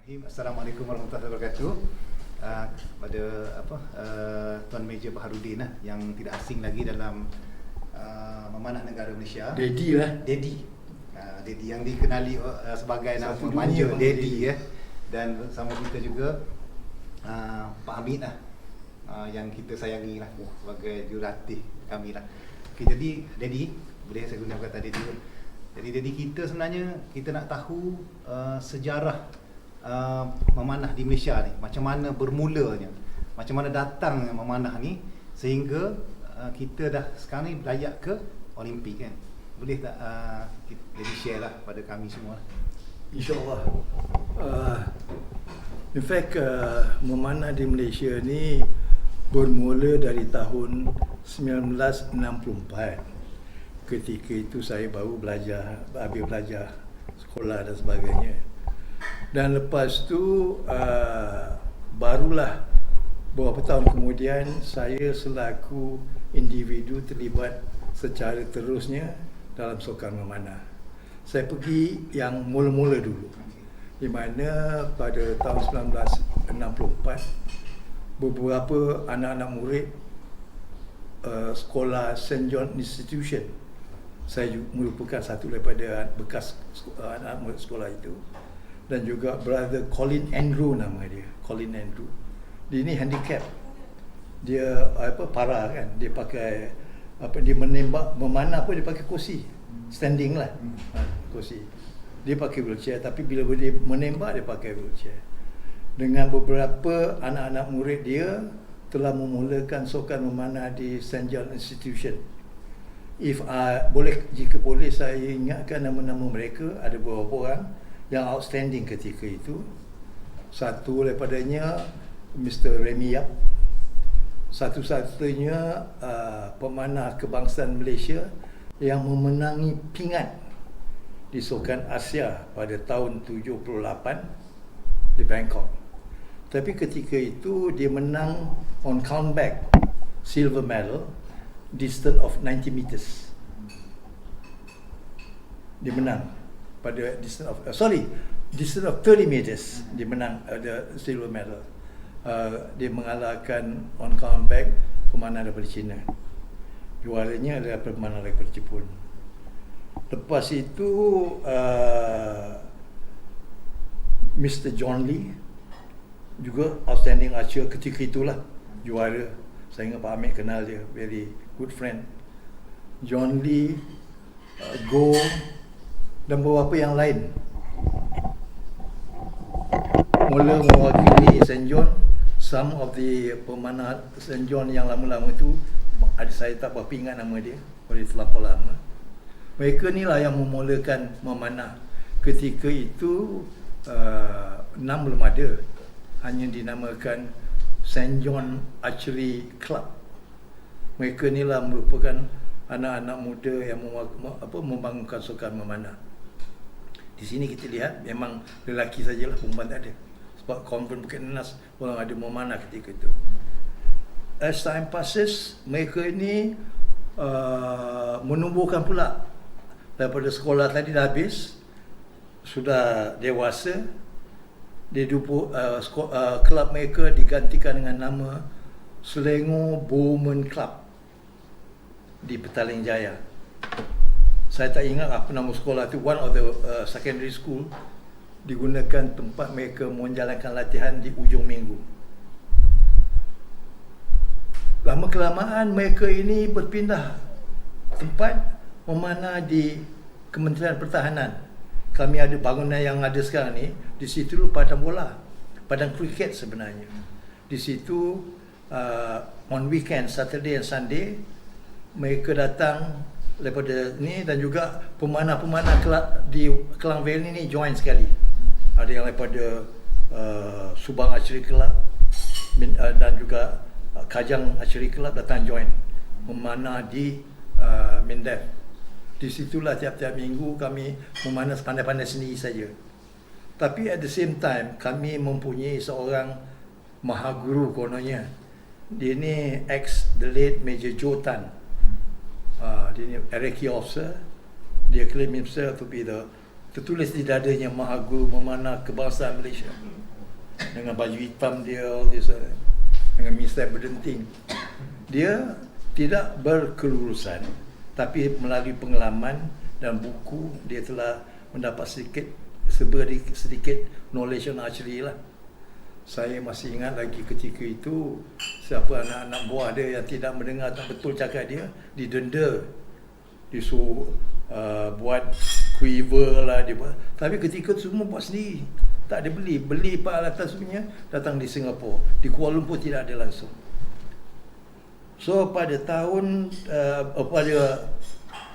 Bismillahirrahmanirrahim. Assalamualaikum warahmatullahi wabarakatuh. Pada Tuan Meja Baharudin yang tidak asing lagi dalam memanah negara Malaysia. Daddy lah. Daddy. Daddy yang dikenali sebagai nama manja Daddy ya. Dan bersama kita juga Pak Hamid lah, yang kita sayangi lah sebagai jurulatih kami lah. Okay, jadi Daddy, boleh saya guna kata Daddy. Jadi kita sebenarnya kita nak tahu sejarah memanah di Malaysia ni, macam mana bermulanya, macam mana datangnya memanah ni sehingga kita dah sekarang ni layak ke Olimpik kan. Boleh tak kita share lah pada kami semua? InsyaAllah. In fact, memanah di Malaysia ni bermula dari tahun 1964. Ketika itu saya baru habis belajar sekolah dan sebagainya. Dan lepas tu barulah beberapa tahun kemudian saya selaku individu terlibat secara terusnya dalam sukan memanah. Saya pergi yang mula-mula dulu, di mana pada tahun 1964 beberapa anak-anak murid sekolah St. John Institution, saya merupakan satu daripada bekas anak murid sekolah itu, dan juga brother Colin Andrew, nama dia Colin Andrew. Dia ni handicap, dia parah kan, dia pakai dia menembak memanah pun dia pakai kursi standing lah, kursi. Dia pakai wheelchair, tapi bila dia menembak dia pakai wheelchair. Dengan beberapa anak-anak murid dia telah memulakan sukan memanah di St. John Institution. Jika boleh saya ingatkan nama-nama mereka, ada beberapa orang yang outstanding ketika itu. Satu daripadanya Mr. Remy Yap, satu-satunya pemanah kebangsaan Malaysia yang memenangi pingat di Sukan Asia pada tahun 78 di Bangkok. Tapi ketika itu dia menang on countback silver medal, distance of 90 meters. Dia menang pada distance of 30 meters. Dia menang the silver medal. Dia mengalahkan on comeback pemanah daripada China. Juaranya adalah pemanah daripada Jepun. Lepas itu Mr. John Lee juga outstanding archer ketika itulah, juara. Saya ingat Pak Hamid kenal dia, very good friend. John Lee, Go dan beberapa yang lain mula mewakili St. John. Some of the pemanah St. John yang lama-lama itu, saya tak berapa ingat nama dia, oleh terlampau lama. Mereka ni lah yang memulakan memanah. Ketika itu nama belum ada, hanya dinamakan St. John Archery Club. Mereka ni lah merupakan anak-anak muda yang membangunkan sukan memanah. Di sini kita lihat memang lelaki sajalah, perempuan tak ada. Sebab konvent Bukit Nenas orang ada memanah ketika itu. As time passes, mereka ini menumbuhkan pula. Daripada sekolah tadi dah habis, sudah dewasa, kelab mereka digantikan dengan nama Selangor Bowman Club di Petaling Jaya. Saya tak ingat apa nama sekolah itu. One of the secondary school digunakan tempat mereka menjalankan latihan di ujung minggu. Lama kelamaan mereka ini berpindah tempat memanah di Kementerian Pertahanan. Kami ada bangunan yang ada sekarang ni, di situ dulu padang bola, padang kriket sebenarnya. Di situ on weekend, Saturday and Sunday, mereka datang daripada ni, dan juga pemanah-pemanah di Kelang Valley ni join sekali. Ada yang daripada Subang Archery Club dan juga Kajang Archery Club datang join memanah di Mindef. Di situlah tiap-tiap minggu kami memanah pandai-pandai sendiri saja. Tapi at the same time kami mempunyai seorang mahaguru kononnya. Dia ni the late Major Joe Tan. Dia ni Iraqi officer. Dia claim himself to be the tertulis di dadanya Mahagu Memanah Kebangsaan Malaysia dengan baju hitam dia, all this, dengan misai berdenting. Dia tidak berkelulusan, tapi melalui pengalaman dan buku dia telah mendapat sedikit knowledge on archery lah. Saya masih ingat lagi ketika itu, siapa anak-anak buah dia yang tidak mendengar tak betul cakap dia, didenda, disuruh buat quiver lah dia buat. Tapi ketika itu semua buat sendiri, tak ada beli peralatan sebenarnya datang di Singapura. Di Kuala Lumpur tidak ada langsung. So pada tahun pada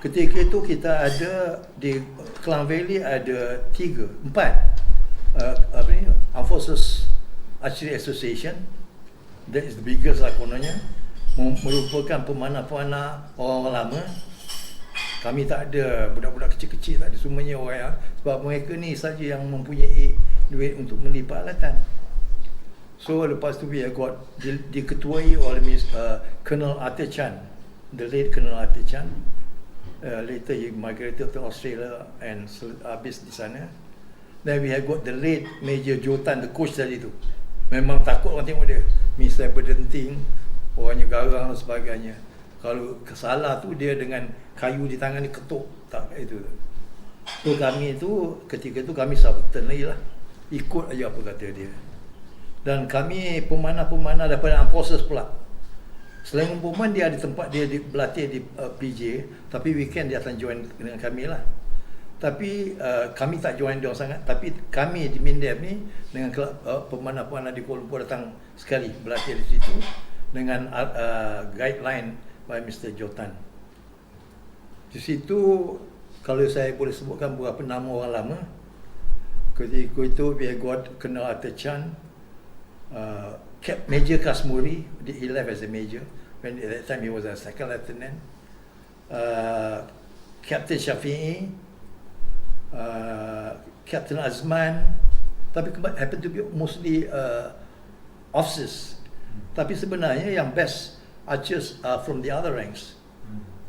ketika itu kita ada di Klang Valley ada 4 Armed Forces Archery Association. That is the biggest lah kononnya, merupakan pemanah-pemanah orang lama. Kami tak ada budak-budak kecil-kecil, tak ada, semuanya orang, sebab mereka ni saja yang mempunyai duit untuk beli peralatan. So lepas tu we got diketuai oleh Colonel Arthur Chan, the late Colonel Arthur Chan. Later he migrated to Australia and habis di sana. Then we have got the late Major Jotan, the coach tadi tu. Memang takut orang tengok dia, misai berdenting, orangnya garang dan sebagainya. Kalau salah tu dia dengan kayu di tangan ni ketuk, tak itu. So kami tu ketika tu kami sabutan lagi lah, ikut aja apa kata dia. Dan kami pemanah-pemanah daripada Armed Forces pula. Selain Umpuman, dia ada tempat dia berlatih di PJ, tapi weekend dia akan join dengan kami lah. Tapi kami tak join dia sangat, tapi kami di Mindef ni dengan pemanah-pemanah di Kuala Lumpur datang sekali berlatih di situ dengan guideline by Mr. Jotan. Di situ kalau saya boleh sebutkan beberapa nama orang lama. Ketika itu we got Colonel Arthur Chan, Major Kasmuri, he left as a major. When at that time he was a second lieutenant. Captain Shafi'i, Captain Azman, tapi happen to be mostly officers. Tapi sebenarnya yang best archers are from the other ranks.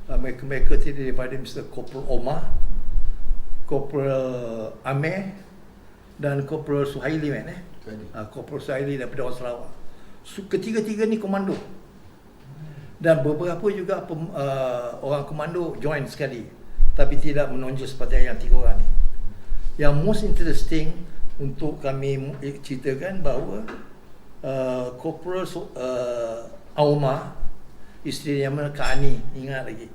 Mereka terdiri daripada Mr. Corporal Omar, Corporal Amir dan Corporal Suhaili Corporal Suhaili daripada orang Sarawak. Ketiga-tiga ni komando. Dan beberapa juga orang komando join sekali, tapi tidak menonjol seperti yang 3 orang ni. Yang most interesting untuk kami ceritakan bahawa Corporal Auma, isteri yang mana Kak Ani, ingat lagi,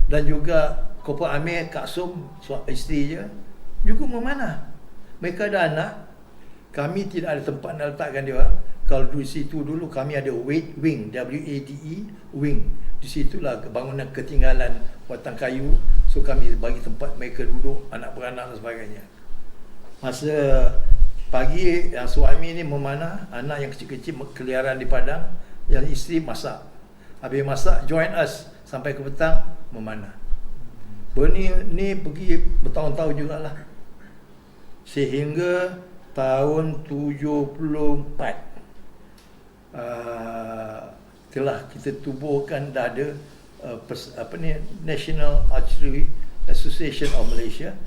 dan juga Corporal Amir, Kak Som, isteri dia juga memanah. Mereka ada anak. Kami tidak ada tempat nak letakkan dia. Kalau di situ dulu kami ada wing, WADE wing. Di situlah bangunan ketinggalan buatan kayu. So kami bagi tempat mereka duduk, anak beranak dan sebagainya. Masa pagi yang suami ni memanah, anak yang kecil-kecil keliaran di padang, yang isteri masak. Habis masak, join us sampai ke petang memanah. Ni pergi bertahun-tahun jugalah. Sehingga tahun 74 telah kita tubuhkan, dah ada National Archery Association of Malaysia.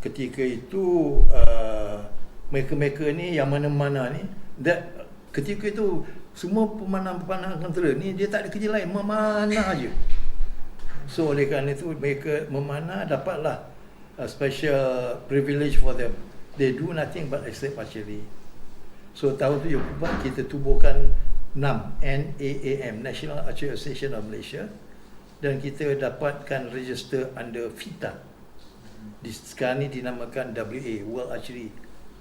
Ketika itu mereka-mereka ni yang mana-mana ni, ketika itu semua pemanah-pemanah tentera ni dia tak ada kerja lain, memanah aje. So oleh kerana itu mereka memanah dapatlah a special privilege for them. They do nothing but except archery. So tahun 74 kita tubuhkan NAM, National Archery Association of Malaysia, dan kita dapatkan register under FITA. Sekarang ni dinamakan WA, World Archery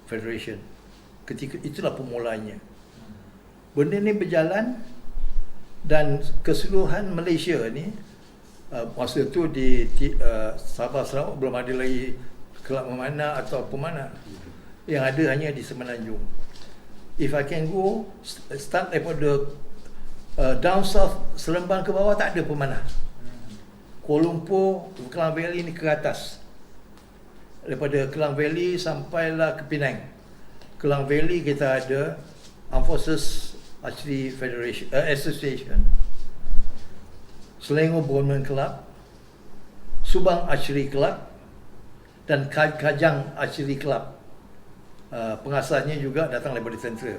Federation. Ketika itulah permulaannya. Benda ni berjalan, dan keseluruhan Malaysia ni masa tu di Sabah Sarawak belum ada lagi kelab memanah atau pemanah. Yang ada hanya di Semenanjung. If I can go start daripada down south, Seremban ke bawah tak ada pemanah. Kuala Lumpur, Klang Valley ni ke atas. Daripada Klang Valley sampailah ke Penang. Klang Valley kita ada Armed Forces Archery Federation Association, Selangor Bowman Club, Subang Archery Club dan Kajang Archery Club. Pengasasnya juga datang daripada tentera.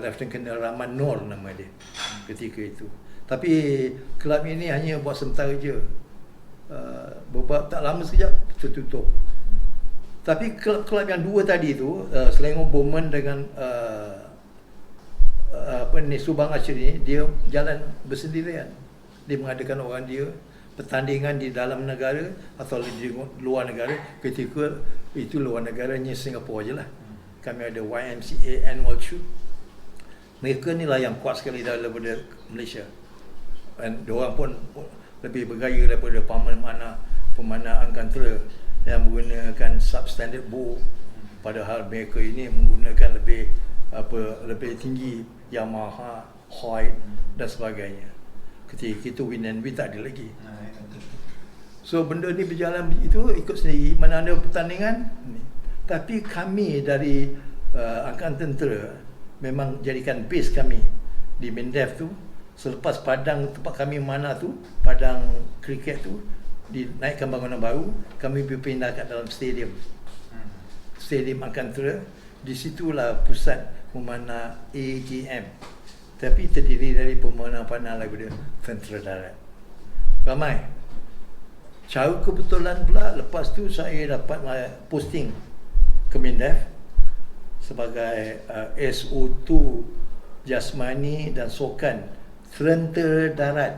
Lieutenant Colonel Rahman Nur nama dia ketika itu. Tapi kelab ini hanya buat sementara je. Beberapa tak lama sekejap tertutup. Tapi kelab yang dua tadi tu, Selangor Bowman dengan Subang Archery, dia jalan bersendirian. Dia mengadakan orang dia pertandingan di dalam negara atau di luar negara. Ketika itu luar negaranya Singapura je lah. Kami ada YMCA Annual Shoot. Mereka ni lah yang kuat sekali daripada Malaysia. Dan diorang pun lebih bergaya daripada pemanah Angkantara yang menggunakan substandard bow. Padahal mereka ini menggunakan lebih tinggi Yamaha, Hoyt dan sebagainya. Ketika itu Win and Win tak ada lagi. So benda ni berjalan itu ikut sendiri. Mana ada pertandingan ni. Tapi kami dari Angkatan Tentera memang jadikan base kami di Mendef tu. Selepas padang tempat kami mana tu, padang kriket tu dinaikkan bangunan baru, kami berpindah kat dalam stadium Angkatan Tentera. Di situlah pusat memanah AGM, tapi terdiri dari pemanah panah daripada Tentera Darat ramai. Cara kebetulan pula lepas tu saya dapat posting ke Mendef sebagai SO2 Jasmani dan Sukan Tentera Darat